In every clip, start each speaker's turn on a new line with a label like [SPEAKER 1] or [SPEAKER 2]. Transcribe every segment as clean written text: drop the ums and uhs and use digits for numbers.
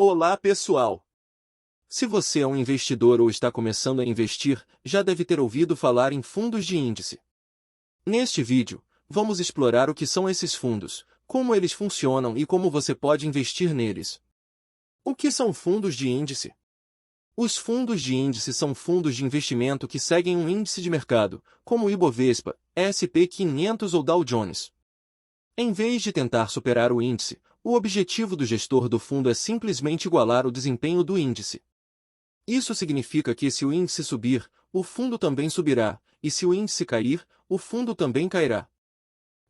[SPEAKER 1] Olá, pessoal! Se você é um investidor ou está começando a investir, já deve ter ouvido falar em fundos de índice. Neste vídeo, vamos explorar o que são esses fundos, como eles funcionam e como você pode investir neles. O que são fundos de índice? Os fundos de índice são fundos de investimento que seguem um índice de mercado, como o Ibovespa, S&P 500 ou Dow Jones. Em vez de tentar superar o índice, o objetivo do gestor do fundo é simplesmente igualar o desempenho do índice. Isso significa que se o índice subir, o fundo também subirá, e se o índice cair, o fundo também cairá.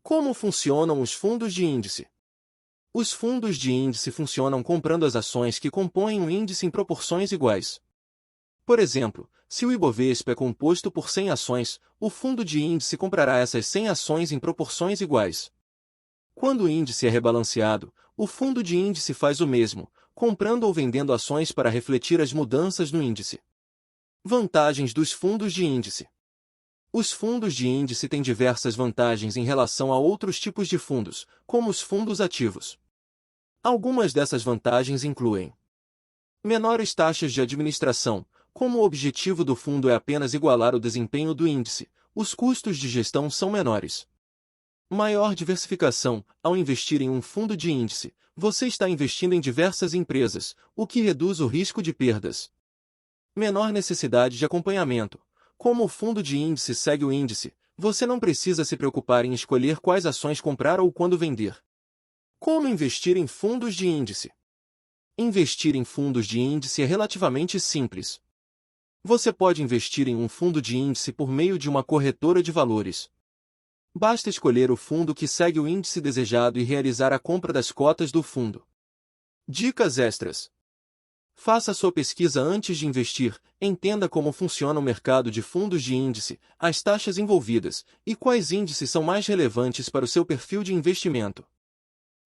[SPEAKER 1] Como funcionam os fundos de índice? Os fundos de índice funcionam comprando as ações que compõem um índice em proporções iguais. Por exemplo, se o Ibovespa é composto por 100 ações, o fundo de índice comprará essas 100 ações em proporções iguais. Quando o índice é rebalanceado, o fundo de índice faz o mesmo, comprando ou vendendo ações para refletir as mudanças no índice. Vantagens dos fundos de índice. Os fundos de índice têm diversas vantagens em relação a outros tipos de fundos, como os fundos ativos. Algumas dessas vantagens incluem menores taxas de administração. Como o objetivo do fundo é apenas igualar o desempenho do índice, os custos de gestão são menores. Maior diversificação. Ao investir em um fundo de índice, você está investindo em diversas empresas, o que reduz o risco de perdas. Menor necessidade de acompanhamento. Como o fundo de índice segue o índice, você não precisa se preocupar em escolher quais ações comprar ou quando vender. Como investir em fundos de índice? Investir em fundos de índice é relativamente simples. Você pode investir em um fundo de índice por meio de uma corretora de valores. Basta escolher o fundo que segue o índice desejado e realizar a compra das cotas do fundo. Dicas extras. Faça sua pesquisa antes de investir, entenda como funciona o mercado de fundos de índice, as taxas envolvidas, e quais índices são mais relevantes para o seu perfil de investimento.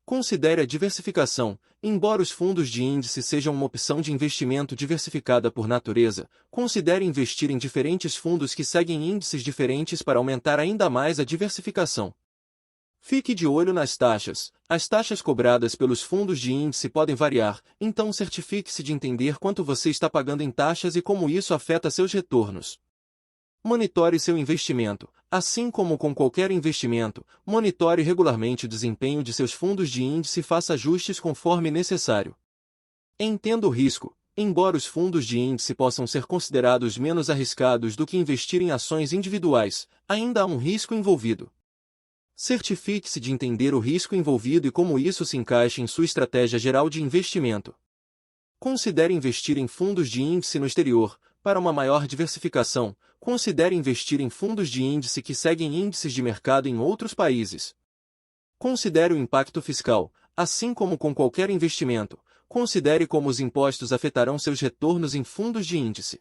[SPEAKER 1] Considere a diversificação. Embora os fundos de índice sejam uma opção de investimento diversificada por natureza, considere investir em diferentes fundos que seguem índices diferentes para aumentar ainda mais a diversificação. Fique de olho nas taxas. As taxas cobradas pelos fundos de índice podem variar, então certifique-se de entender quanto você está pagando em taxas e como isso afeta seus retornos. Monitore seu investimento. Assim como com qualquer investimento, monitore regularmente o desempenho de seus fundos de índice e faça ajustes conforme necessário. Entenda o risco. Embora os fundos de índice possam ser considerados menos arriscados do que investir em ações individuais, ainda há um risco envolvido. Certifique-se de entender o risco envolvido e como isso se encaixa em sua estratégia geral de investimento. Considere investir em fundos de índice no exterior. Para uma maior diversificação, considere investir em fundos de índice que seguem índices de mercado em outros países. Considere o impacto fiscal. Assim como com qualquer investimento, considere como os impostos afetarão seus retornos em fundos de índice.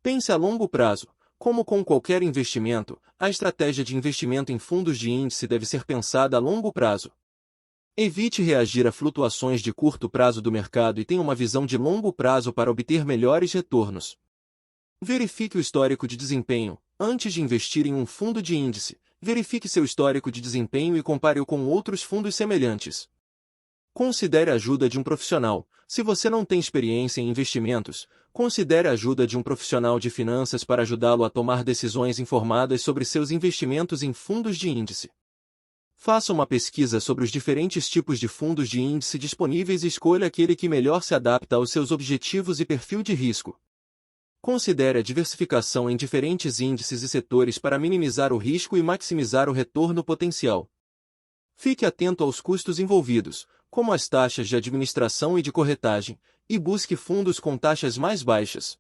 [SPEAKER 1] Pense a longo prazo. Como com qualquer investimento, a estratégia de investimento em fundos de índice deve ser pensada a longo prazo. Evite reagir a flutuações de curto prazo do mercado e tenha uma visão de longo prazo para obter melhores retornos. Verifique o histórico de desempenho. Antes de investir em um fundo de índice, verifique seu histórico de desempenho e compare-o com outros fundos semelhantes. Considere a ajuda de um profissional. Se você não tem experiência em investimentos, considere a ajuda de um profissional de finanças para ajudá-lo a tomar decisões informadas sobre seus investimentos em fundos de índice. Faça uma pesquisa sobre os diferentes tipos de fundos de índice disponíveis e escolha aquele que melhor se adapta aos seus objetivos e perfil de risco. Considere a diversificação em diferentes índices e setores para minimizar o risco e maximizar o retorno potencial. Fique atento aos custos envolvidos, como as taxas de administração e de corretagem, e busque fundos com taxas mais baixas.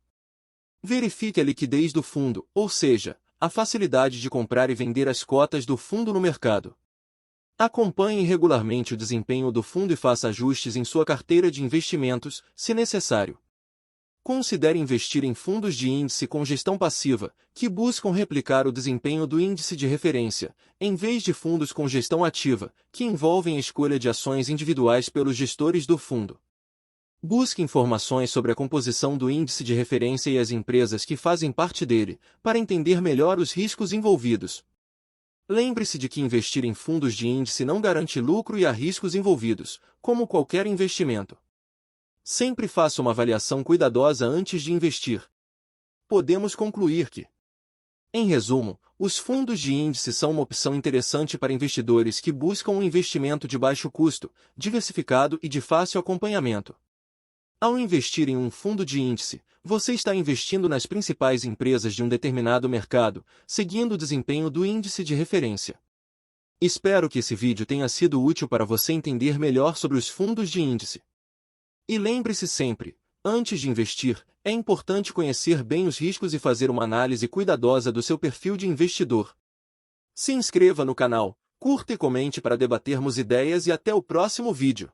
[SPEAKER 1] Verifique a liquidez do fundo, ou seja, a facilidade de comprar e vender as cotas do fundo no mercado. Acompanhe regularmente o desempenho do fundo e faça ajustes em sua carteira de investimentos, se necessário. Considere investir em fundos de índice com gestão passiva, que buscam replicar o desempenho do índice de referência, em vez de fundos com gestão ativa, que envolvem a escolha de ações individuais pelos gestores do fundo. Busque informações sobre a composição do índice de referência e as empresas que fazem parte dele, para entender melhor os riscos envolvidos. Lembre-se de que investir em fundos de índice não garante lucro e há riscos envolvidos, como qualquer investimento. Sempre faça uma avaliação cuidadosa antes de investir. Podemos concluir que, em resumo, os fundos de índice são uma opção interessante para investidores que buscam um investimento de baixo custo, diversificado e de fácil acompanhamento. Ao investir em um fundo de índice, você está investindo nas principais empresas de um determinado mercado, seguindo o desempenho do índice de referência. Espero que esse vídeo tenha sido útil para você entender melhor sobre os fundos de índice. E lembre-se sempre, antes de investir, é importante conhecer bem os riscos e fazer uma análise cuidadosa do seu perfil de investidor. Se inscreva no canal, curta e comente para debatermos ideias e até o próximo vídeo.